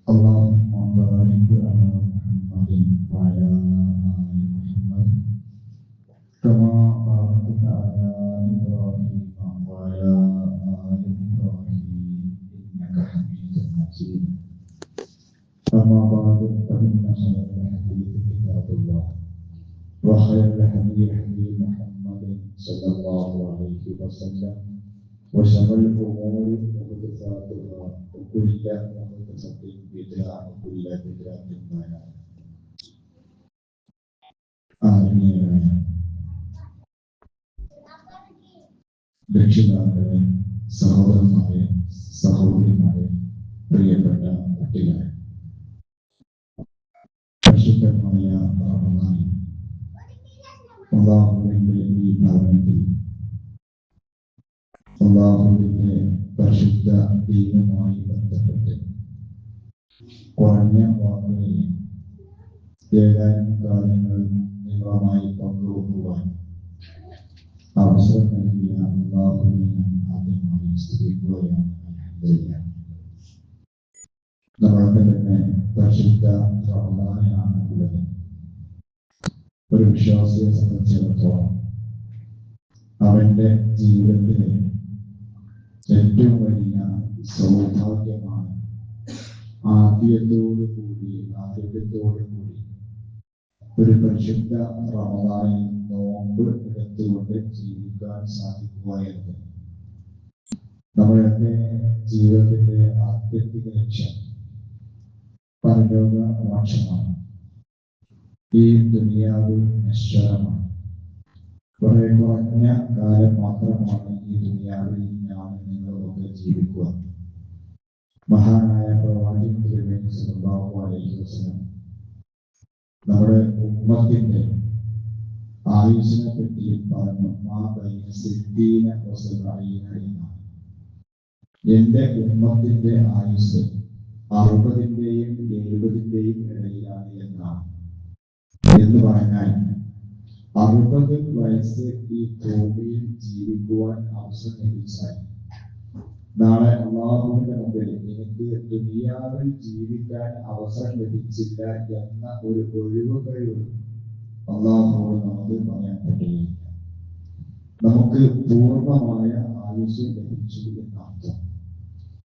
اللهم بارك على محمد وعلى آل محمد كما باركت على إبراهيم وعلى آل إبراهيم إنك حميد مجيد. أما بعد فإن خير الحديث كتاب الله وخير الهدي هدي محمد صلى الله عليه وسلم وشر الأمور محدثاتها وكل محدثة بدعة وكل بدعة ضلالة. ആത്മീയരായ രക്ഷിതാക്കളെ, സഹോദരന്മാരെ, സഹോദരിമാരെ, പ്രിയപ്പെട്ട കുട്ടികളെ, പരിശുദ്ധമായ റമദാനിൽ അല്ലാഹുവിന്റെ ഈ ഭവനത്തിൽ അല്ലാഹുവിന്റെ പരിശുദ്ധ ദീനുമായി ബന്ധപ്പെട്ട് കുറഞ്ഞ വാക്കുകളിൽ ഏതാനും കാര്യങ്ങൾ നിങ്ങളുമായി പങ്കുവെക്കുവാൻ അവസരം നൽകിയ അല്ലാഹുവിനെ ഞാൻ ആദ്യമായി സ്തുതിക്കുകയാണ്. അൽഹംദുലില്ലാഹ്. നമ്മൾക്ക് തന്നെ പരിശുദ്ധ റമദാനാണ് ഉള്ളത്. ഒരു വിശ്വാസിയെ സംബന്ധിച്ചിടത്തോളം അവന്റെ ജീവിതത്തിലെ ഏറ്റവും വലിയ സൗഭാഗ്യമാണ് ആരോഗ്യത്തോടു കൂടി ഒരു പരിശുദ്ധ റമദാനിൽ നോമ്പ് എടുത്തുകൊണ്ട് ജീവിക്കാൻ സാധിക്കുക എന്നത്. നമ്മുടെ ജീവിതത്തിന്റെ ആത്യന്തിക ലക്ഷ്യം പരലോക മോക്ഷമാണ്. ഈ ദുനിയാവ് നശ്വരമാണ്. കുറെ കുറഞ്ഞ കാലം മാത്രമാണ് ഈ ദുനിയാവിൽ ഞാൻ നിങ്ങളൊക്കെ ജീവിക്കുക. മഹാനായ പ്രവാചകൻ തിരുമേനി സല്ലല്ലാഹു അലൈഹി വസല്ലം നമ്മുടെ ഉമ്മത്തിന്റെ ആയുസ്സിനെ പറ്റി പറഞ്ഞു. എന്നാണ്. എന്റെ ഉമ്മത്തിന്റെ ആയുസ് 60-ന്റെയും 70-ന്റെയും ഇടയിലാണ് എന്നാണ്. എന്ന് പറഞ്ഞാൽ 60 വയസ്സ് ഈ ഭൂമിയിൽ ജീവിക്കുവാൻ അവസരം ലഭിച്ചാൽ നാളെ അല്ലാഹുവിന്റെ മുമ്പിൽ എനിക്ക് ദുനിയാവിൽ ജീവിക്കാൻ അവസരം ലഭിച്ചില്ല എന്ന ഒരു ഒഴിവുകഴിവ് അല്ലാഹുവോട് നമുക്ക് പറയാൻ പറ്റുകയില്ല. നമുക്ക് പൂർണ്ണമായ ആയുസ് ലഭിച്ചു എന്നർത്ഥം.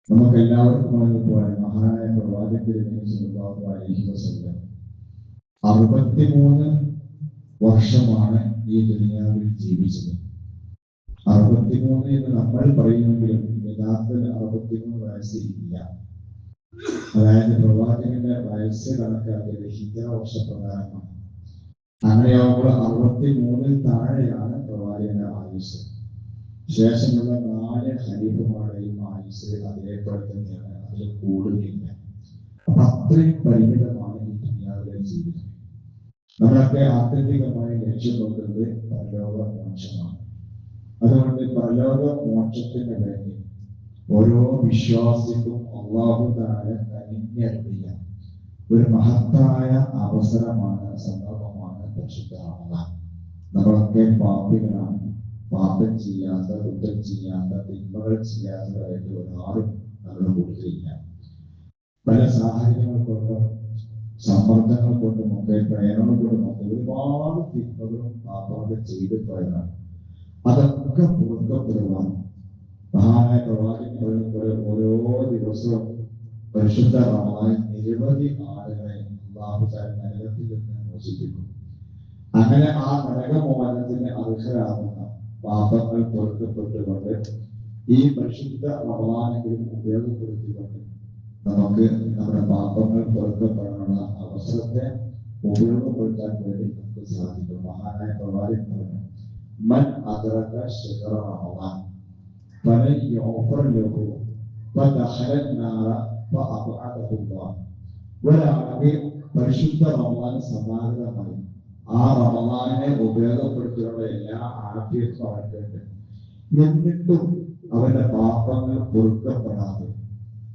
നമുക്ക് എല്ലാവർക്കും അതുപോലെ മഹാനായ പ്രവാചകൻ സല്ലല്ലാഹു അലൈഹി വസല്ലം 63 വർഷമാണ് ഈ ദുനിയാവിൽ ജീവിച്ചത്. 63 എന്ന് നമ്മൾ പറയുമെങ്കിലും യഥാർത്ഥത്തിൽ 63 വയസ്സ് ഇല്ല. അതായത് പ്രവാചകന്റെ വയസ്സ് കണക്കാക്കിയത് ഹിജ്റ വർഷപ്രകാരമാണ്. അങ്ങനെയാവുമ്പോൾ 63 താഴെയാണ് പ്രവാചകന്റെ ആയുസ്. ശേഷമുള്ള 4 ഖലീഫമാരുടെയും ആയുസ് അതേപോലെ തന്നെയാണ്, അതിൽ കൂടുതലില്ല. അപ്പൊ അത്രയും പരിമിതമാണ് ഈ ദുനിയാവിലെ ജീവിതം. നമ്മളൊക്കെ ആത്യന്തികമായി ലക്ഷ്യം നോക്കുന്നത് പരലോക മോക്ഷമാണ്. അതുകൊണ്ട് പരലോക മോക്ഷത്തിന് വേണ്ടി ഓരോ വിശ്വാസിക്കും അല്ലാഹു തആല കനിഞ്ഞരുളിയ ഒരു മഹത്തായ അവസരമാണ്, സന്ദർഭമാണ് പരിശുദ്ധ റമദാൻ. നമ്മളൊക്കെ പാപികളാണ്. പാപം ചെയ്യാത്ത, കുറ്റം ചെയ്യാത്ത, തിന്മകൾ ചെയ്യാത്തതായിട്ട് ഒരാളും നമ്മുടെ കൂട്ടത്തിലില്ല. പല സാഹചര്യങ്ങൾ കൊണ്ടും സമ്മർദ്ദങ്ങൾ കൊണ്ടുമൊക്കെ പ്രേരണകൾ കൊണ്ടുമൊക്കെ ഒരുപാട് തിന്മകളും പാപങ്ങളും ചെയ്തു പോയതാണ്. അതൊക്കെ പൊറുക്കപ്പെടുവാൻ മഹാനായ പ്രവാചകൻ ഓരോ ദിവസവും പരിശുദ്ധ റമദാൻ നിരവധി ആളുകളെ അല്ലാഹു തആല നരകത്തിൽ നിന്ന് മോചിപ്പിക്കും. അങ്ങനെ ആ നരകമോചനത്തിന് അർഹരാകുന്ന പാപങ്ങൾ പൊറുക്കപ്പെട്ടുകൊണ്ട് ഈ പരിശുദ്ധ റമദാനെങ്കിലും ഉപയോഗപ്പെടുത്തിക്കൊണ്ട് നമുക്ക് നമ്മുടെ പാപങ്ങൾ പൊറുക്കപ്പെടാനുള്ള അവസരത്തെ ഉപയോഗപ്പെടുത്താൻ വേണ്ടി നമുക്ക് സാധിക്കും. മഹാനായ പ്രവാചകൻ പറഞ്ഞു, മൻ അദ്റക ശഹ്റ റമദാൻ ഫലൻ യുഗ്ഫർ ലഹു ഫദഖല النار ഫഅബ്അദഹു അല്ലാഹ്. ഒരാൾക്ക് പരിശുദ്ധ റമദാൻ സമാഗതമായി ആ റമദാനെ ഉപയോഗപ്പെടുത്തിയുള്ള എല്ലാ ആഫിയത്തും അവർക്ക് എന്നിട്ടും അവന്റെ പാപങ്ങൾ പൊറുക്കപ്പെടാതെ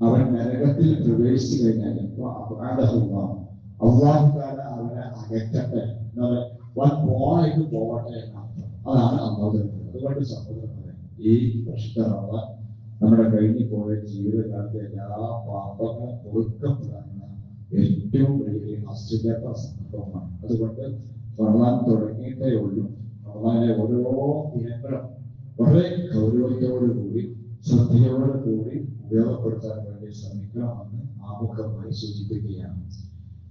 അവൻ നരകത്തിൽ പ്രവേശിച്ചു കഴിഞ്ഞാൽ അല്ലാഹു തആല അവനെ അകറ്റട്ടെ, പോയിട്ട് പോകട്ടെ എന്നർത്ഥം. അതാണ് അല്ലാഹു. അതുകൊണ്ട് സഹോദരന്മാരെ, ഈ പരിശുദ്ധ റമദാൻ നമ്മുടെ കഴിഞ്ഞു പോയ ജീവിതകാലത്തെ എല്ലാ പാപങ്ങളും പൊറുക്കപ്പെടാൻ ആവശ്യമില്ലാത്ത സന്ദർഭമാണ്. അതുകൊണ്ട് റമദാൻ തുടങ്ങിയിട്ടേ ഉള്ളൂ. റമദാനിലെ ഓരോ ദിനങ്ങളും വളരെ ഗൗരവത്തോടുകൂടി ശ്രദ്ധയോടുകൂടി ഉപയോഗപ്പെടുത്താൻ വേണ്ടി ശ്രമിക്കണമെന്ന് ആമുഖമായി സൂചിപ്പിക്കുകയാണ്.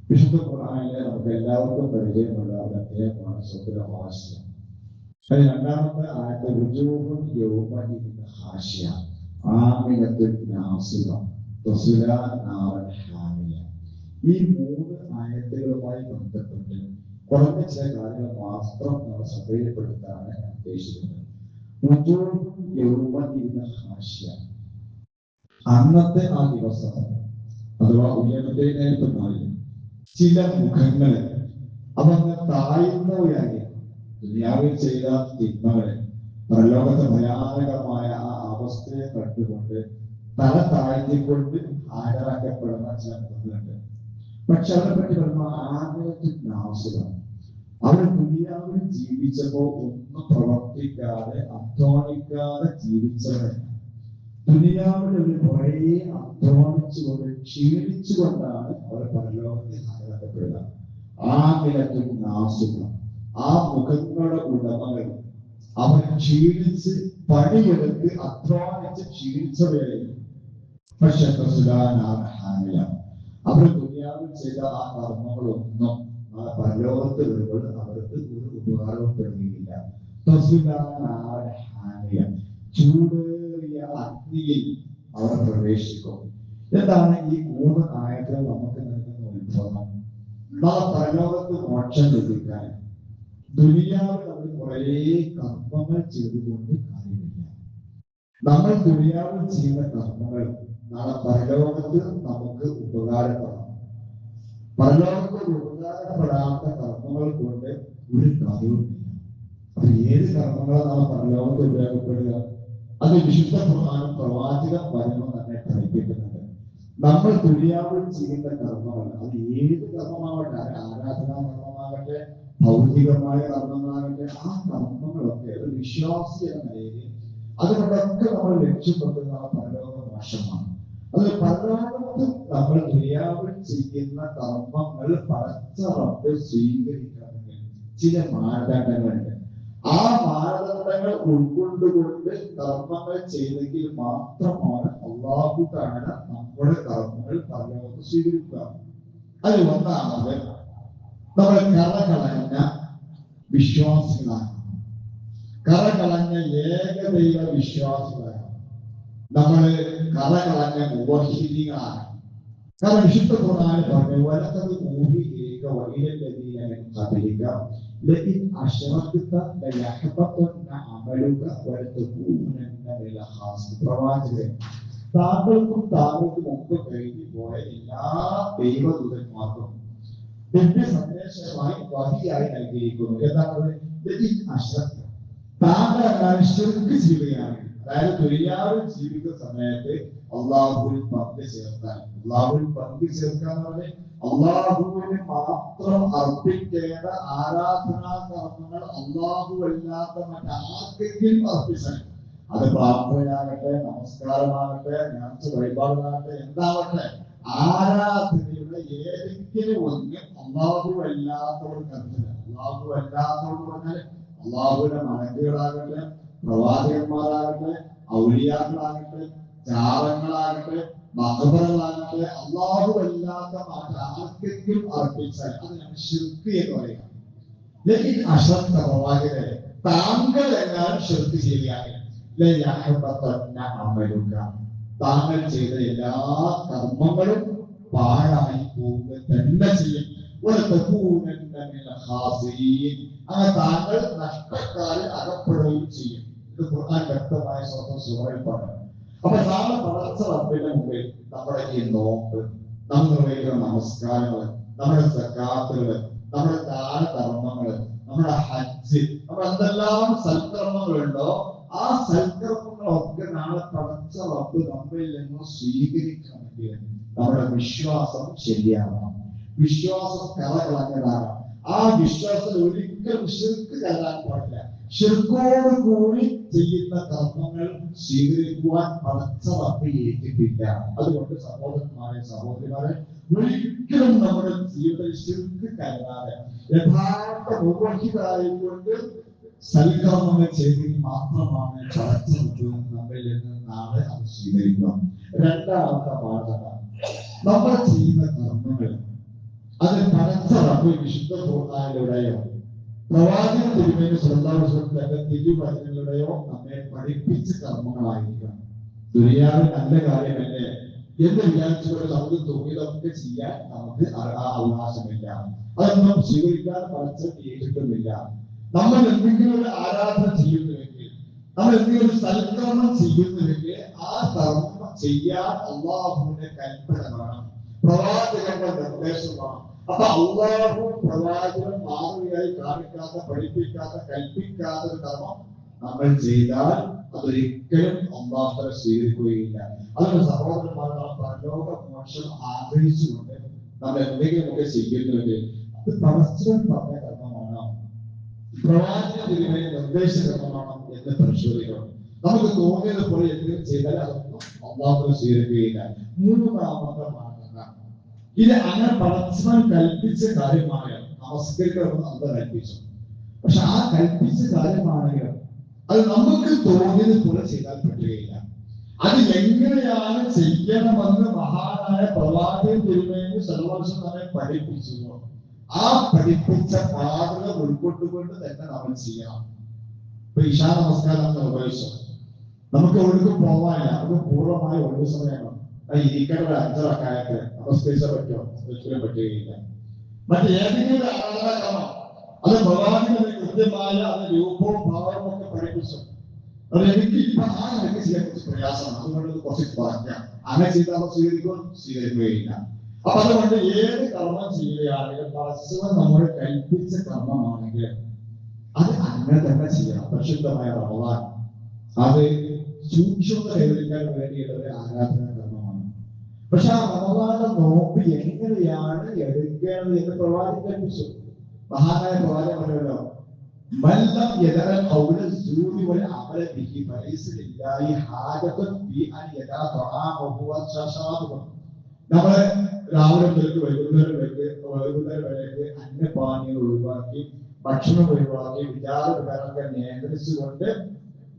വിശുദ്ധ ഖുർആനിലെ നമുക്ക് എല്ലാവർക്കും പരിചയമുള്ള ഒരു അധ്യായമാണ് സൂറത്തുൽ ഹാശിയ. അതിൽ രണ്ടാമത്തെ ആയത്ത് റുജൂഉൻ യൗമഇദിൻ ഹാശിയ ആമിനത്തുൻ നാസിറ തസ്ലാ നാറൻ ഹാമിയ. ഈ മൂന്ന് ആയത്തുകളുമായി ബന്ധപ്പെട്ട് കുറഞ്ഞ ചില കാര്യങ്ങൾ മാത്രം നമ്മൾ ശ്രദ്ധയിൽപ്പെടുത്താണ് ഞാൻ ഉദ്ദേശിക്കുന്നത്. റുജൂഉൻ യൗമഇദിൻ ഹാശിയ, അന്നത്തെ ആ ദിവസം അഥവാ ഉയർത്തേനേൽപ്പ് നാളിൽ ചില മുഖങ്ങളെ അതങ്ങ് താഴ്ന്നവരായി ദുനിയാവിൽ ചെയ്ത തിന്മകളെ പരലോകത്തെ ഭയാനകമായ ആ അവസ്ഥയെ കണ്ടുകൊണ്ട് തല താഴ്ത്തിക്കൊണ്ട് ഹാജരാക്കപ്പെടുന്ന ചില മുഖങ്ങളുണ്ട്. പക്ഷെ അവരെ പറ്റി പറയുന്ന ആഗ്രഹത്തിനാവശ്യമാണ്. അവർ ദുനിയാവിൽ ജീവിച്ചപ്പോൾ ഒന്നും പ്രവർത്തിക്കാതെ അധ്വാനിക്കാതെ ജീവിച്ചവരല്ല. ദുനിയാവിൽ അവർ കുറെ അധ്വാനിച്ചുകൊണ്ട് ക്ഷീണിച്ചുകൊണ്ടാണ് അവർ പരലോകത്തിൽ ഹാജരാക്കപ്പെടുക. ആ നിലത്തിൽ നാശിക ആ മുഖങ്ങളുടെ ഉടമകൾ അവർ ക്ഷീണിച്ച് പണിയെടുത്ത് അധ്വാനിച്ച് ക്ഷീണിച്ചവരായിരുന്നു. പക്ഷെ അവർ ദുനിയാവിൽ ചെയ്ത ആ കർമ്മങ്ങളൊന്നും ആ പരലോകത്ത് വരുമ്പോൾ അവർക്ക് ഒരു ഉപകാരപ്പെടുകയില്ല. ചൂടേറിയ അഗ്നിയിൽ അവർ പ്രവേശിക്കും. എന്താണ് ഈ മൂന്ന് ആയത്തുകൾ നമുക്ക് നൽകുന്ന ഉത്ഭവം? നാളെ പരലോകത്ത് മോക്ഷം ലഭിക്കാൻ ദുനിയാവിൽ നമ്മൾ കുറേ കർമ്മങ്ങൾ ചെയ്തുകൊണ്ട് കാര്യമില്ല. നമ്മൾ ദുനിയാവിൽ ചെയ്യുന്ന കർമ്മങ്ങൾ നാളെ പരലോകത്ത് നമുക്ക് ഉപകാരപ്പെടണം. പരലോകത്ത് ഉപകാരപ്പെടാത്ത കർമ്മങ്ങൾ കൊണ്ട് ഒരു കാര്യവുമില്ല. അപ്പൊ ഏത് കർമ്മങ്ങളാണ് നാളെ പരലോകത്ത് ഉപയോഗപ്പെടുക? അത് വിശുദ്ധ ഖുർആനും പ്രവാചക വചനവും തന്നെ പഠിപ്പിക്കുന്നുണ്ട്. നമ്മൾ ദുനിയാവിൽ ചെയ്യുന്ന കർമ്മങ്ങൾ അത് ഏത് കർമ്മമാവട്ടെ, ആരാധനാ കർമ്മമാകട്ടെ, ഭൗതികമായ കർമ്മങ്ങളാകട്ടെ, ആ കർമ്മങ്ങളൊക്കെ ഒരു വിശ്വാസി എന്ന നിലയിൽ അതുകൊണ്ടൊക്കെ നമ്മൾ ലക്ഷ്യപ്പെടുന്ന പരലോക മോക്ഷമാണ്. അത് പരലോകത്ത് നമ്മൾ ദുനിയാവിൽ ചെയ്യുന്ന കർമ്മങ്ങൾ പടച്ച റബ്ബ് സ്വീകരിക്കണമെങ്കിൽ ചില മാനദണ്ഡങ്ങളുണ്ട്. ആ മാനദണ്ഡങ്ങൾ ഉൾക്കൊണ്ടുകൊണ്ട് കർമ്മങ്ങൾ ചെയ്തെങ്കിൽ മാത്രമാണ് അല്ലാഹു തആല നമ്മുടെ കർമ്മങ്ങൾ പരലോകത്ത് സ്വീകരിക്കുക. അത് ഒന്നാമത് നമ്മൾ കറകളഞ്ഞ വിശ്വാസികളാണ്. കറകളഞ്ഞ ഏകദൈവ വിശ്വാസികളാണ്. നമ്മൾ കറകളഞ്ഞ മുവഹിദീങ്ങളാണ്. കാരണം വിശുദ്ധ ഖുർആനിൽ പറഞ്ഞു വലഖദ് ഊഹിയ വഇലല്ലദീന മിൻ ഖബലിക ലഇൻ അശ്റക്ത ലയഹബതന്ന അമലുക വലതകൂനന്ന മിനൽ ഖാസിരീൻ. പ്രവാചകൻ, താങ്കൾക്കും മുമ്പ് കഴിഞ്ഞു പോയ എല്ലാ ദൈവദൂതന്മാർക്കും ദിവ്യ സന്ദേശമായി വഹിയായി നൽകിയിരിക്കുന്നു. എന്താണ്? ലഇൻ അശ്റക്ത, താങ്കൾ ശിർക്ക് ചെയ്യുകയാണ്. അതായത് ദുനിയാവിൽ ജീവിക്കുന്ന സമയത്ത് അള്ളാഹുവിൽ പങ്ക് ചേർത്താൽ, അള്ളാഹുവിൽ പങ്ക് ചേർക്കാന്ന് പറഞ്ഞാൽ അള്ളാഹുവിന് മാത്രം അർപ്പിക്കേണ്ട ആരാധനാ കർമ്മങ്ങൾ അള്ളാഹു അല്ലാത്ത മറ്റാർക്കെങ്കിലും അർപ്പിച്ചാൽ, അത് പ്രാർത്ഥനയാകട്ടെ, നമസ്കാരമാകട്ടെ, നേർച്ച വഴിപാടുകളാകട്ടെ, എന്താവട്ടെ, ആരാധനയുടെ ഏതെങ്കിലും ഒന്ന് അള്ളാഹു അല്ലാത്തവർക്ക് അർപ്പില്ല. അള്ളാഹു അല്ലാത്തവർ പറഞ്ഞാൽ അള്ളാഹുവിന്റെ മലക്കുകളാകട്ടെ, പ്രവാചകന്മാരാകട്ടെ, ഔലിയാക്കളാകട്ടെ, ജാറങ്ങളാകട്ടെ, മഖബറുകളാകട്ടെ, അള്ളാഹു അല്ലാത്ത ആർക്കെങ്കിലും അർപ്പിച്ചാൽ അതിനാണ് ശിർക്ക് എന്ന് പറയുക. ലെക്കിൻ അശ്റക്ത, പ്രവാചകരെ, താങ്കൾ എങ്ങാനും ശിർക്ക് ചെയ്യുകയാണെങ്കിൽ ലയഹബതന്ന അമലുക, താങ്കൾ ചെയ്ത എല്ലാ കർമ്മങ്ങളും പാഴായി പോവുക തന്നെ ചെയ്യും. വലതകൂനന്ന മിനൽ ഖാസിരീൻ, അങ്ങനെ താങ്കൾ നഷ്ടക്കാരിൽ അകപ്പെടുകയും ചെയ്യും. ഇത് ഖുർആൻ വ്യക്തമായ സൂറയിൽ പറഞ്ഞു. അപ്പൊ നാളെ പടച്ച റബ്ബിന്റെ മുമ്പിൽ നമ്മുടെ ഈ നോമ്പ്, നമ്മൾ നിർവഹിക്കുന്ന നമസ്കാരങ്ങള്, നമ്മുടെ സകാത്തുകള്, നമ്മുടെ ദാനധർമ്മങ്ങള്, നമ്മുടെ ഹജ്ജ്, നമ്മുടെ എന്തെല്ലാം സൽക്കർമ്മങ്ങളുണ്ടോ ആ സൽക്കർമ്മങ്ങളൊക്കെ നാളെ പടച്ച റബ്ബ് നമ്മിൽ നിന്ന് സ്വീകരിക്കണമെങ്കിൽ നമ്മുടെ വിശ്വാസം ശരിയാവണം. വിശ്വാസം കളഞ്ഞതാകാം. ആ വിശ്വാസത്തിൽ ഒരിക്കലും ശിർക്ക് കലരാൻ പാടില്ല. ശിർക്കോട് കൂടി ചെയ്യുന്ന കർമ്മങ്ങൾ സ്വീകരിക്കുവാൻ പടച്ചവർക്ക് ഏറ്റിട്ടില്ല. അതുകൊണ്ട് സഹോദരന്മാരെ സഹോദരിമാരെ, ഒരിക്കലും നമ്മുടെ ജീവിതത്തിൽ ശിർക്ക് കലരാതെ യഥാർത്ഥ മുഖ്യതായിക്കൊണ്ട് സൽക്കർമ്മങ്ങൾ ചെയ്തെങ്കിൽ മാത്രമാണ് പടച്ചവർക്ക് നമ്മളിൽ നിന്ന് നാളെ അത് സ്വീകരിക്കുക. രണ്ടാമത്തെ ബാധക, നമ്മൾ ചെയ്യുന്ന കർമ്മങ്ങൾ അത് പടച്ചവർക്ക് വിശുദ്ധ ഖുർആനിലൂടെയോ പ്രവാചകൻ തിരുമേനി സ്വല്ലല്ലാഹു അലൈഹി വസല്ലം തന്റെ തിരുവചനങ്ങളുടെയോ നമ്മെ പഠിപ്പിച്ച കർമ്മങ്ങളായിരിക്കണം. ദുനിയാവിൽ നല്ല കാര്യമല്ലേ എന്ന് വിചാരിച്ചുകൊണ്ട് നമുക്ക് തോന്നിയതൊക്കെ ചെയ്യാൻ നമുക്ക് അവകാശമില്ല. അതൊന്നും സ്വീകരിക്കാൻ പടച്ചവൻ ഏറ്റിട്ടുമില്ല. നമ്മൾ എന്തെങ്കിലും ഒരു ആരാധന ചെയ്യുന്നുവെങ്കിൽ, നമ്മൾ എന്തെങ്കിലും ഒരു സൽക്കർമ്മം ചെയ്യുന്നുവെങ്കിൽ ആ കർമ്മം ചെയ്യാൻ അള്ളാഹുവിന്റെ കൽപ്പന വേണം, പ്രവാചകന്റെ നിർദ്ദേശം വേണം. അപ്പൊ അള്ളാഹു പ്രവാചകൻ മാതൃകയായി കാണിക്കാത്ത, പഠിപ്പിക്കാത്ത, കൽപ്പിക്കാത്ത ഒരു കർമ്മം നമ്മൾ ചെയ്താൽ അതൊരിക്കലും അള്ളാഹു സ്വീകരിക്കുകയില്ല. അതുകൊണ്ട് സഹോദരന്മാർ, പരലോക മോക്ഷം ആഗ്രഹിച്ചുകൊണ്ട് നമ്മൾ എന്തെങ്കിലുമൊക്കെ ചെയ്യുന്നുവെങ്കിൽ അത് പരസ്പരം പറഞ്ഞ കർമ്മമാണോ, പ്രവാചക തിരുമേനി നിർദ്ദേശ കർമ്മമാണോ എന്ന് പരിശോധിക്കണം. നമുക്ക് തോന്നിയത് പോലെ എന്തെങ്കിലും ചെയ്താൽ അതൊന്നും അള്ളാഹു സ്വീകരിക്കുകയില്ല. മൂന്നാമത്തെ മാർഗം, ഇത് അങ്ങനെ പരസ്പരം കൽപ്പിച്ച കാര്യമാണ്. നമസ്കരിക്കണമെന്ന് അല്ല കൽപ്പിച്ചു, പക്ഷെ ആ കൽപ്പിച്ച കാര്യമാണെങ്കിലും അത് നമുക്ക് തോന്നിയത് പോലെ ചെയ്താൽ പറ്റുകയില്ല. അത് എങ്ങനെയാണ് ചെയ്യണമെന്ന് മഹാനായ പ്രവാചകൻ തിരുമേനി സർവവർഷം നമ്മെ പഠിപ്പിച്ചുവോ ആ പഠിപ്പിച്ച മാതൃക ഉൾക്കൊണ്ടുകൊണ്ട് തന്നെ നമ്മൾ ചെയ്യണം. ഇപ്പൊ ഇശാ നമസ്കാരം നിർവഹിച്ചു, നമുക്ക് ഒഴുക്ക് പോവാനില്ല, നമുക്ക് പൂർണ്ണമായ ഒഴിവ് സമയമാണ്. ഇരിക്കേണ്ട ഒരു 5 റക്അത്ത് നമസ്കരിച്ചാൽ പറ്റുമോ? ഒരിക്കലും പറ്റുകയില്ല. മറ്റേതെങ്കിലും ആരാധനാക്രമം അത് പ്രവാചകന് കൃത്യമായ അത് രൂപവും ഭാവവും ഒക്കെ പഠിപ്പിച്ചു. അത് എനിക്ക് ഇപ്പൊ ആ നിലയ്ക്ക് ചെയ്യാൻ കുറച്ച് പ്രയാസമാണ്, അതുകൊണ്ട് കുറച്ച് പറയാം. അങ്ങനെ ചെയ്താൽ സ്വീകരിക്കുകയില്ല. അപ്പൊ അതുകൊണ്ട് ഏത് കർമ്മം ചെയ്യുകയാണെങ്കിലും പരസ്പരം നമ്മൾ കൽപ്പിച്ച കർമ്മമാണെങ്കിൽ അത് അങ്ങനെ തന്നെ ചെയ്യണം. പരിശുദ്ധമായ റമദാൻ അത് സൂക്ഷ്മത കൈവരിക്കാൻ വേണ്ടിയുള്ള ഒരു ആരാധനാ കർമ്മമാണ്. പക്ഷെ ആ റമദാന്റെ നോമ്പ് എങ്ങനെയാണ് എടുക്കേണ്ടത് എന്ന് പ്രവാചകൻ കൽപ്പിച്ചു. മഹാനായ പ്രവാചകൻ പറഞ്ഞല്ലോ, മല്ലം യദഅ ഖൗല സൂരി വൽ അമല ബിഹി ഫലൈസ ലില്ലാഹി ഹാജത്തുൻ ഫീ അൻ യദഅ തആമഹു വശറാബഹു. നമ്മള് രാവിലെ മുതൽ വൈകുന്നേരം വരെ അന്നപാനീയങ്ങൾ ഒഴിവാക്കി, ഭക്ഷണം ഒഴിവാക്കി, വിചാരങ്ങളൊക്കെ നിയന്ത്രിച്ചുകൊണ്ട്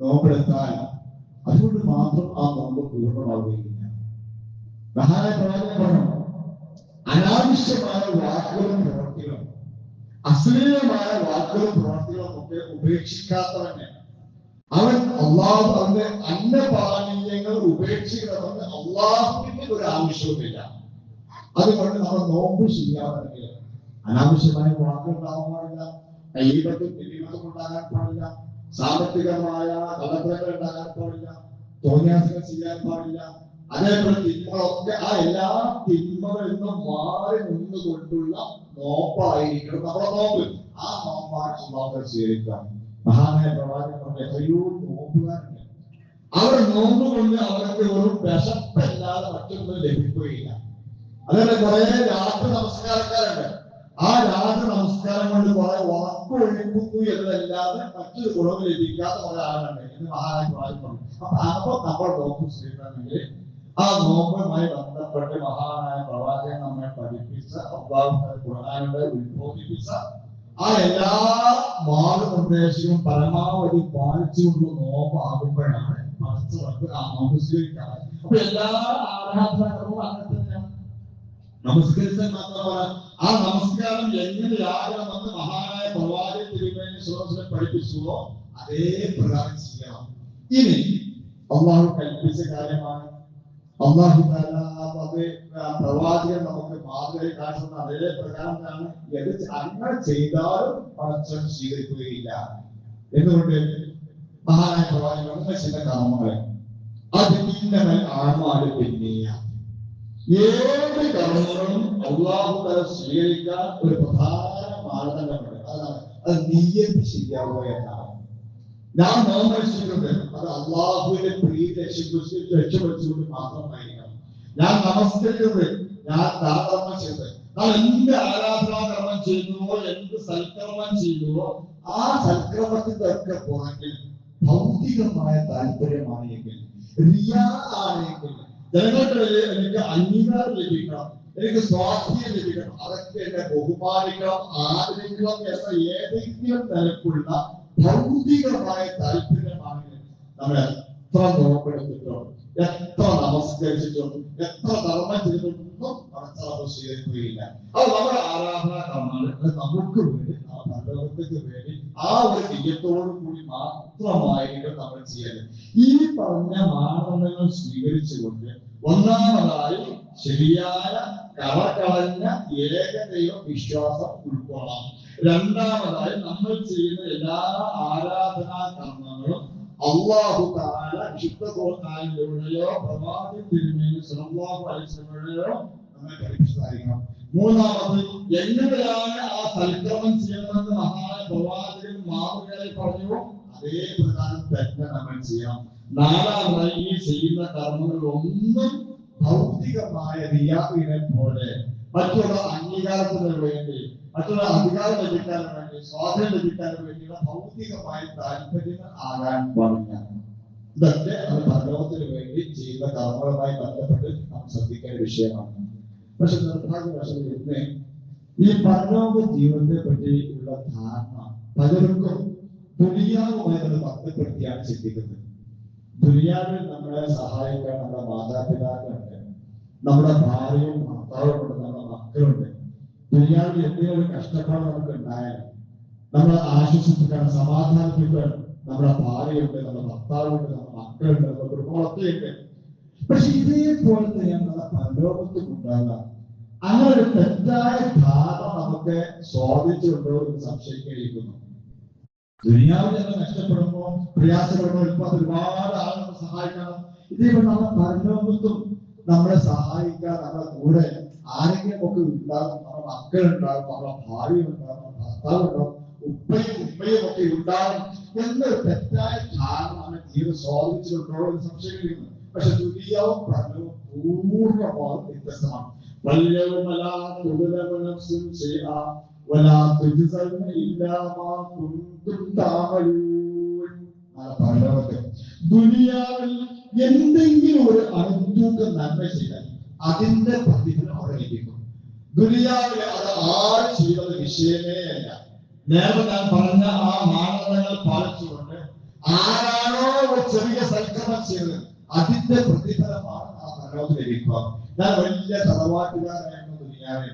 നോമ്പെടുത്താൽ അതുകൊണ്ട് മാത്രം ആ നോമ്പ് പൂർണ്ണമാവുകയില്ല. മഹാനായ പ്രവാചകൻ പറഞ്ഞു, അനാവശ്യമായ വാക്കുകളും പ്രവർത്തികളും അശ്ലീലമായ വാക്കുകളും പ്രവർത്തികളും ഒക്കെ ഉപേക്ഷിക്കാത്തവന് അവൻ അള്ളാഹു അവന്റെ അന്നപാനീയങ്ങൾ ഉപേക്ഷിക്കണമെന്ന് അള്ളാഹുവിന്റെ ഒരു ആവശ്യവുമില്ല. അതുകൊണ്ട് നമ്മൾ നോമ്പ് ചെയ്യാറുണ്ടെങ്കിൽ അനാവശ്യമായ വാക്കുണ്ടാവാൻ പാടില്ല, കൈബത്തും പിരിവത്തും ഉണ്ടാകാൻ പാടില്ല, സാമ്പത്തികമായ കള്ളത്തരങ്ങൾ ഉണ്ടാകാൻ പാടില്ല, തോന്നിയാസങ്ങൾ ചെയ്യാൻ പാടില്ല. അതേപോലെ തിന്മകളൊക്കെ ആ എല്ലാ തിന്മകളിൽ നിന്നും മാറി നിന്നുകൊണ്ടുള്ള നോമ്പായിരിക്കണം നമ്മുടെ നോമ്പ്. ആ നോമ്പാണ് അള്ളാഹു സ്വീകരിക്കുക. മഹാനായ പ്രവാചകൻ എത്രയോ നോമ്പുകാരുണ്ട്, അവർ നോമ്പ് കൊണ്ട് അവർക്ക് ഒരു വിശപ്പല്ലാതെ മറ്റൊന്നും ലഭിക്കുകയില്ല. അതേപോലെ കുറെ രാത്രി നമസ്കാരക്കാരുണ്ട്, ആ രാത്രി നമസ്കാരം കൊണ്ട് കുറെ ഉറക്കൊഴിക്കുന്നു എന്നതല്ലാതെ മറ്റൊരു ഗുണം ലഭിക്കാത്ത കുറെ ആളുകളുണ്ട് എന്ന് മഹാനായ പ്രവാചകൻ. അപ്പൊ നമ്മൾ നോമ്പ് സ്വീകരിക്കണമെങ്കിൽ ആ നോമ്പുമായി ബന്ധപ്പെട്ട് മഹാനായ പ്രവാചകൻ നമ്മെ പഠിപ്പിച്ച അല്ലാഹുവിന്റെ ഖുർആനിലൂടെ ഉത്ബോധിപ്പിച്ച ആ എല്ലാ മാർഗനിർദ്ദേശവും പരമാവധി പാലിച്ചുകൊണ്ട് നോമ്പാകുമ്പോഴാണ് പടച്ചവർക്ക് ആ നോമ്പ് സ്വീകരിക്കാറ്. അപ്പൊ എല്ലാ ആരാധനകളും അങ്ങനെ തന്നെയാണ്. നമസ്കരിച്ചാൽ മാത്രമല്ല, ആ നമസ്കാരം എങ്ങനെയാകണമെന്ന് മഹാനായ പ്രവാചകൻ തിരുമേനി സ്വല്ലല്ലാഹു പഠിപ്പിച്ചുവോ അതേ പ്രകാരം ചെയ്യണം. ഇനി അള്ളാഹു കൽപ്പിച്ച കാര്യമാണ്, അള്ളാഹു പ്രവാചകൻ നമുക്ക് മാതൃക കാണിക്കുന്ന അതേ പ്രകാരമാണ്. അങ്ങനെ ചെയ്താലും പടച്ചവൻ സ്വീകരിക്കുകയില്ല. എന്തുകൊണ്ട്? മഹാനായ പ്രവാചകൻ ചില കർമ്മങ്ങളെ അതിന്റെ ആത്മാവ് പിന്നെയ ഏത് കർമ്മങ്ങളും അള്ളാഹു സ്വീകരിക്കാൻ ഒരു പ്രധാന മാനദണ്ഡമുണ്ട്. അതാണ് അത് നിയ്യത്ത് ശരിയാവുക എന്നാണ്. ഞാൻ നോമ്പനുഷ്ഠിക്കുന്നത് അത് അള്ളാഹുവിന്റെ പ്രീതി ലക്ഷ്യമെടുത്തുകൊണ്ട് മാത്രമായിരിക്കണം. ഞാൻ നമസ്കരിക്കുന്നത്, ഞാൻ ദാനധർമ്മം ചെയ്തത് നാം എന്ത് ആരാധനാകർമ്മം ചെയ്യുന്നുവോ, എന്ത് സൽക്കർമ്മം ചെയ്യുന്നുവോ, ആ സൽക്രമത്തിന്റെ ഒക്കെ പുറകിൽ ഭൗതികമായ താല്പര്യമാണ് എങ്കിൽ, റിയാ ആണെങ്കിൽ, ജനങ്ങൾക്കിടയിൽ എനിക്ക് അംഗീകാരം ലഭിക്കണം, എനിക്ക് സ്വാധീനം ലഭിക്കണം, അതൊക്കെ എന്നെ ബഹുമാനിക്കണം, ആദരിക്കണം എന്ന ഏതെങ്കിലും തരത്തിലുള്ള ഭൗതികമായ താല്പര്യമാണെങ്കിൽ നമ്മൾ എത്ര നോക്കെടുത്തിട്ടോ, എത്ര നമസ്കരിച്ചിട്ടോ, എത്ര ധർമ്മം ചെയ്തിട്ടൊന്നും മനസ്സിലാക്കാൻ സ്വീകരിക്കുകയില്ല. അത് നമ്മുടെ ആരാധനാ കർമ്മങ്ങൾ, അത് നമുക്ക് വേണ്ടി, ആ പരലോകത്തേക്ക് വേണ്ടി, ആ ഒരു നിയത്തോടു കൂടി മാത്രമായിരിക്കും നമ്മൾ ചെയ്യേണ്ടത്. ഈ പറഞ്ഞ മാനദണ്ഡങ്ങൾ സ്വീകരിച്ചുകൊണ്ട് ഒന്നാമതായി ശരിയായ കറകളഞ്ഞ ഏകദൈവ വിശ്വാസം ഉൾക്കൊള്ളാം. രണ്ടാമതായി നമ്മൾ ചെയ്യുന്ന എല്ലാ ആരാധനാ കർമ്മങ്ങളും അല്ലാഹു തആല വിശുദ്ധ ഖുർആനിലൂടെയോ പ്രവാചകൻ തിരുമേനി സ്വല്ലല്ലാഹു അലൈഹി വസല്ലമയുടെയോ നമ്മെ പഠിപ്പിച്ചതായിരിക്കണം. മൂന്നാമത് എങ്ങനെയാണ് ആ സൽക്രമം ചെയ്യണമെന്ന് മഹാനായ പ്രവാചകൻ മാതൃകയായി പറഞ്ഞു, അതേ പ്രകാരം തന്നെ നമ്മൾ ചെയ്യണം. നാലാമതായി ഈ ചെയ്യുന്ന കർമ്മങ്ങൾ ഒന്നും ഭൗതികമായ റിയാഇനെ പോലെ മറ്റുള്ള അംഗീകാരത്തിന് വേണ്ടി, മറ്റുള്ള അധികാരം ലഭിക്കാൻ വേണ്ടി, സ്വാധീനം ലഭിക്കാൻ വേണ്ടിയുള്ള ഭൗതികമായ താല്പര്യങ്ങൾ ആകാൻ പാടില്ല. ഇതൊക്കെ അത് പരലോകത്തിന് വേണ്ടി ചെയ്യുന്ന കർമ്മങ്ങളുമായി ബന്ധപ്പെട്ട് നാം ശ്രദ്ധിക്കേണ്ട വിഷയമാണ്. പക്ഷെ നിർഭാഗ്യവശാൽ ഇന്ന് ഈ പരലോക ജീവിതത്തെ പറ്റിയുള്ള ധാരണ പലർക്കും ദുനിയാവുമായി ബന്ധപ്പെടുത്തിയാണ് ചിന്തിക്കുന്നത്. ദുനിയാവിൽ നമ്മളെ സഹായിക്കാൻ നമ്മുടെ മാതാപിതാക്കളുണ്ട്, നമ്മുടെ ഭാര്യയും ഭർത്താവുമുണ്ട്, നമ്മുടെ മക്കളുണ്ട്. ദുനിയാവിൽ എന്തെങ്കിലും കഷ്ടപ്പാട് നമുക്ക് ഉണ്ടായാലും നമ്മളെ ആശ്വസിപ്പിക്കാൻ, സമാധാനിപ്പിക്കാൻ നമ്മുടെ ഭാര്യയുണ്ട്, നമ്മുടെ ഭർത്താവുണ്ട്, നമ്മുടെ മക്കളുണ്ട്, നമ്മുടെ കുടുംബമൊക്കെയുണ്ട്. പക്ഷെ ഇതേപോലെ തന്നെയാണ് നമ്മുടെ പരലോകത്തും ഉണ്ടാകുക. അങ്ങനെ ഒരു തെറ്റായ ധാരണ നമുക്ക് സ്വാധീനിച്ചിട്ടുണ്ടോ എന്ന് സംശയിക്കേണ്ടിയിരിക്കുന്നു. ദുനിയാവിൽ നമ്മൾ കഷ്ടപ്പെടുമ്പോ, പ്രയാസപ്പെടുമ്പോൾ ഒരുപാട് ആളുകളെ സഹായിക്കണം. ഇതേപോലെ നമ്മുടെ പരലോകത്തും നമ്മളെ സഹായിക്കാൻ നമ്മുടെ കൂടെ ആരെങ്കിലും ഒക്കെ ഉണ്ടാകും. നമ്മുടെ മക്കളുണ്ടാകും, നമ്മുടെ ഭാര്യ ഉണ്ടാകും, നമ്മുടെ ഭർത്താവ് ഉണ്ടാകും, ഉപ്പയും ഉമ്മയും ഒക്കെ ഉണ്ടാകും എന്നൊരു തെറ്റായ ധാരണ നമ്മുടെ ജീവിതം സ്വാധീനിച്ചിട്ടുണ്ടോ എന്ന് സംശയിക്കുന്നു. പക്ഷെ ദുനിയാവും പരലോകവും പൂർണ്ണമായും വ്യത്യസ്തമാണ്. واليوم لا تظلم نفس شيئا ولا تجزون إلا ما كنتم تعملون. ദുനിയാവിൽ എന്തെങ്കിലും ഒരു അണുതൂക്കം നന്മ ചെയ്താൽ അതിന്റെ പ്രതിഫലം അവിടെ ലഭിക്കും. ദുനിയാവിലെ അത് ആര് ചെയ്തത് വിഷയമേ അല്ല. നേരത്തെ ഞാൻ പറഞ്ഞ ആ മാനദണ്ഡങ്ങൾ പാലിച്ചുകൊണ്ട് ആരാണോ ഒരു ചെറിയ സൽക്രമം ചെയ്തത് അതിന്റെ പ്രതിഫലമാണ് ആ പരലോകത്ത് ലഭിക്കുക. ഞാൻ വലിയ തറവാട്ടുകാരായിരുന്നു ദുനിയാവിൽ.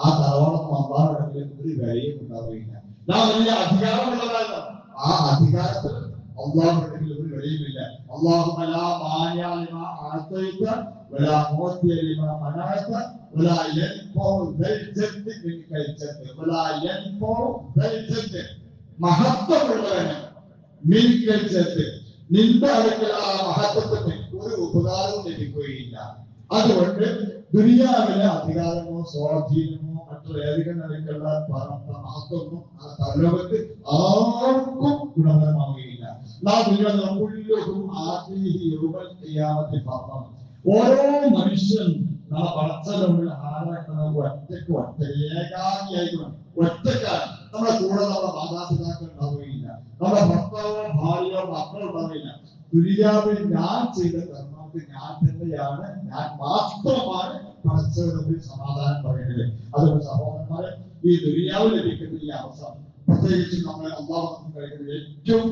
ആ തറവാടം അള്ളാഹുവിൽ ഒരു വിലയും ഉണ്ടാവുകയില്ല. ഞാൻ വലിയ അധികാരമുള്ളതായിരുന്നു. ആ അധികാരത്തിൽ അള്ളാഹുവിന്റെ ഒരു വിലയുമില്ല. അല്ലാഹുമ്മ ലാ മാനിഅ ലിമാ അഅതൈത വലാ മുഅ്തിയ ലിമാ മനഅത വലാ യൻഫഉ ദൽ ജദ്ദി മിൻകൽ ജദ്ദ് വലാ യൻഫഉ ദൽ ജദ്ദ്. മഹത്വമുള്ളവന് മിൻകൽ ജദ്ദ്, നിന്റെ അടുക്കൽ ആ മഹത്വത്തിന് ഒരു ഉപകാരവും ലഭിക്കുകയില്ല. അതുകൊണ്ട് ദുനിയാവിലെ അധികാരമോ സ്വാധീനമോ മറ്റുള്ള ഏതെങ്കിലും നിലയ്ക്കുള്ള മഹത്വമോ ആ പരലോകത്ത് ആർക്കും ഗുണകരമാവുകയില്ല. ഓരോ മനുഷ്യൻ നാളെ പടച്ചവന്റെ ആരാക്കണം ഒറ്റക്ക് ഏകാഗിയായിരിക്കണം. ഒറ്റക്കാണ്. നമ്മുടെ കൂടെ നമ്മുടെ മാതാപിതാക്കൾ ഉണ്ടാവുകയില്ല, നമ്മുടെ ഭർത്താവോ ഭാര്യയോ മക്കളോ ഉണ്ടാവുകയില്ല. ദുനിയാവിൽ ഞാൻ ചെയ്ത കർമ്മത്തിൽ ഞാൻ തന്നെയാണ്, ഞാൻ മാത്രമാണ് പടച്ചവന്റെ സമാധാനം പറയുന്നത്. അതുകൊണ്ട് സഹോദരന്മാരെ, ഈ ദുനിയാവിൽ ലഭിക്കുന്ന ഈ അവസരം, പ്രത്യേകിച്ച് നമ്മൾ അള്ളാഹു കഴിക്കുന്ന ഏറ്റവും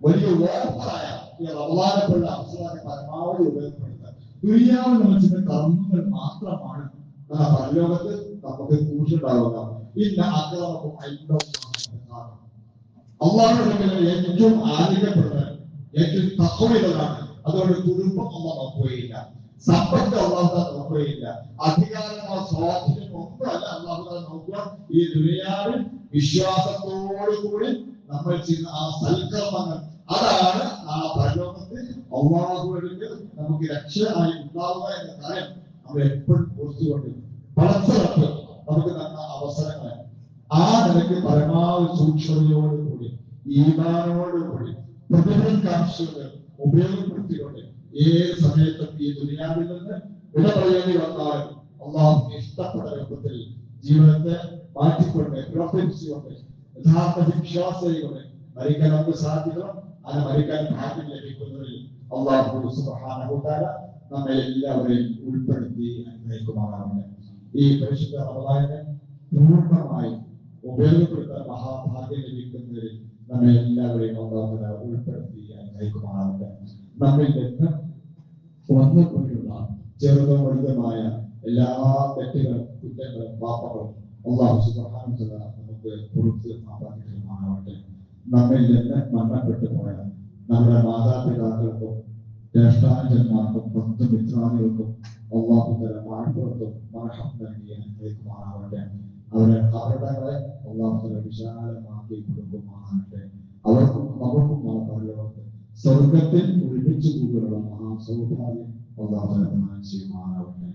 വലിയ ഓഫറായ ഈ റമളാനിലുള്ള അവസരത്തെ പരമാവധി ഉപയോഗപ്പെടുത്തുക. ദുനിയാവിൽ വെച്ചിട്ട് കർമ്മങ്ങൾ മാത്രമാണ് നമ്മുടെ പരലോകത്ത് നമുക്ക് കൂട്ടുണ്ടാവുക. ഇന്ന അക്രമക്കും അള്ളാഹുവിന്റെ ഏറ്റവും ആരോഗ്യപ്പെടുന്നത്, ഏറ്റവും തഖ്വയുള്ളതാണ്. അതുകൊണ്ട് കുടുംബം അള്ളാഹ് നോക്കുകയില്ല, സമ്പത്ത് അള്ളാഹു നോക്കുകയില്ല, അധികാരമോ സ്വാധീനമോ ഒന്നുമല്ല അള്ളാഹു നോക്കുക. ഈ ദുനിയാവിൽ വിശ്വാസത്തോടുകൂടി നമ്മൾ ചെയ്യുന്ന ആ സൽക്കർമ്മങ്ങൾ, അതാണ് ആ പരലോകത്തിൽ അള്ളാഹുവിന്റെ നമുക്ക് രക്ഷയായി ഉണ്ടാവുക എന്ന കാര്യം നമ്മൾ എപ്പോഴും ഓർത്തുകൊണ്ട് പലതരത്തിൽ നമുക്ക് തന്ന അവസരങ്ങൾ ആ നിലയ്ക്ക് പരമാവധി സൂക്ഷ്മതയോടുകൂടി ഈമാനോടുകൂടി പ്രതിഫലം കാണിച്ചുകൊണ്ട് ഉപയോഗപ്പെടുത്തിക്കൊണ്ട് ഏത് സമയത്തും ഈ ദുനിയാവിൽ നിന്ന് വിട പറയേണ്ടി വന്നാലും അള്ളാഹുവിന് ഇഷ്ടപ്പെട്ട രൂപത്തിൽ ജീവിതത്തെ മാറ്റിക്കൊണ്ട് പ്രവർത്തിച്ചുകൊണ്ട് യഥാർത്ഥ വിശ്വാസികളെ മരിക്കാൻ നമുക്ക് സാധിക്കണം. അങ്ങനെ മരിക്കാൻ ഭാഗ്യം ലഭിക്കുന്നവരിൽ അള്ളാഹു സുബ്ഹാനഹു വ തആല നമ്മെ എല്ലാവരെയും ഉൾപ്പെടുത്തി അനുഗ്രഹിക്കുമാറാവട്ടെ. ഈ പരിശുദ്ധ റമദാനിനെ പൂർണ്ണമായി ഉപയോഗപ്പെടുത്താൻ മഹാഭാഗ്യം ലഭിക്കുന്നവരിൽ നമ്മെ എല്ലാവരെയും അള്ളാഹു തആല ഉൾപ്പെടുത്തി അനുഗ്രഹിക്കുമാറാവട്ടെ. നമ്മിൽ നിന്ന് വന്നുകൊണ്ടുള്ള ചെറുതും വലുതുമായ എല്ലാ തെറ്റുകളും കുറ്റങ്ങളും പാപങ്ങളും അള്ളാഹു സുബ്ഹാനഹു വ തആല നമുക്ക് പുറത്ത് മാപ്പാക്കിമാറാവട്ടെ. നമ്മിൽ നിന്ന് മരണപ്പെട്ടു പോയ നമ്മുടെ മാതാപിതാക്കൾക്കും ജ്യേഷ്ഠാനുജന്മാർക്കും ബന്ധുമിത്രാദികൾക്കും അള്ളാഹു തആല മഅഫറത്തും മർഹമത്തും നൽകി അനുഗ്രഹിക്കുമാറാവട്ടെ. അവരുടെ ഖബറുകളെ അള്ളാഹു തആല വിശാലമാക്കി കൊടുക്കുമാറാവട്ടെ. അവർക്കും നമുക്കും പരലോകത്ത് സ്വർഗത്തിൽ ഒരുമിച്ച് കൂടുള്ള മഹാസൗഭാഗ്യം അള്ളാഹു തആല പ്രദാനം ചെയ്യുമാറാവട്ടെ.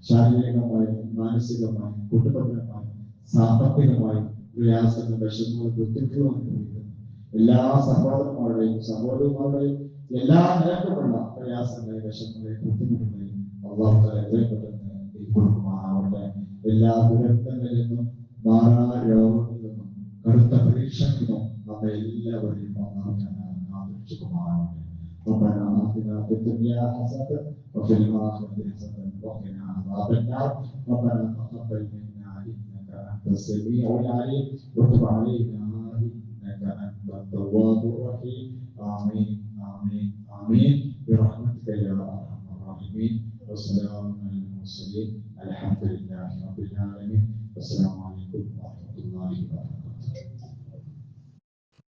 ശാരീരികമായും മാനസികമായും കുടുംബപരമായും സാമ്പത്തികമായും പ്രയാസങ്ങളും വിഷമങ്ങളും ബുദ്ധിമുട്ടുകളും അനുഭവിക്കുന്നു എല്ലാ സഹോദരന്മാരുടെയും സഹോദരിമാരുടെയും എല്ലാ നിരക്കുമുള്ള പ്രയാസങ്ങളെയും വിഷമങ്ങളെയും ബുദ്ധിമുട്ടുകളെയും അള്ളാഹു തആല എത്രയും പെട്ടെന്ന് കൊടുക്കുമാറാവട്ടെ. എല്ലാ ദുരന്തങ്ങളിൽ നിന്നും മാറാ രോഗങ്ങളിൽ നിന്നും കടുത്ത പരീക്ഷകളിൽ നിന്നും നമ്മെ എല്ലാവരെയും അള്ളാഹു തആല കാത്തുരക്ഷിക്കുമാറാവട്ടെ. ربنا آتنا في الدنيا حسنة وفي الآخرة حسنة وقنا عذاب النار. ربنا تقبل منا إنك أنت السميع العليم وتب علينا إنك أنت التواب الرحيم. آمين آمين آمين برحمتك يا أرحم الراحمين. والسلام على المرسلين الحمد لله رب العالمين. والسلام عليكم ورحمة الله وبركاته.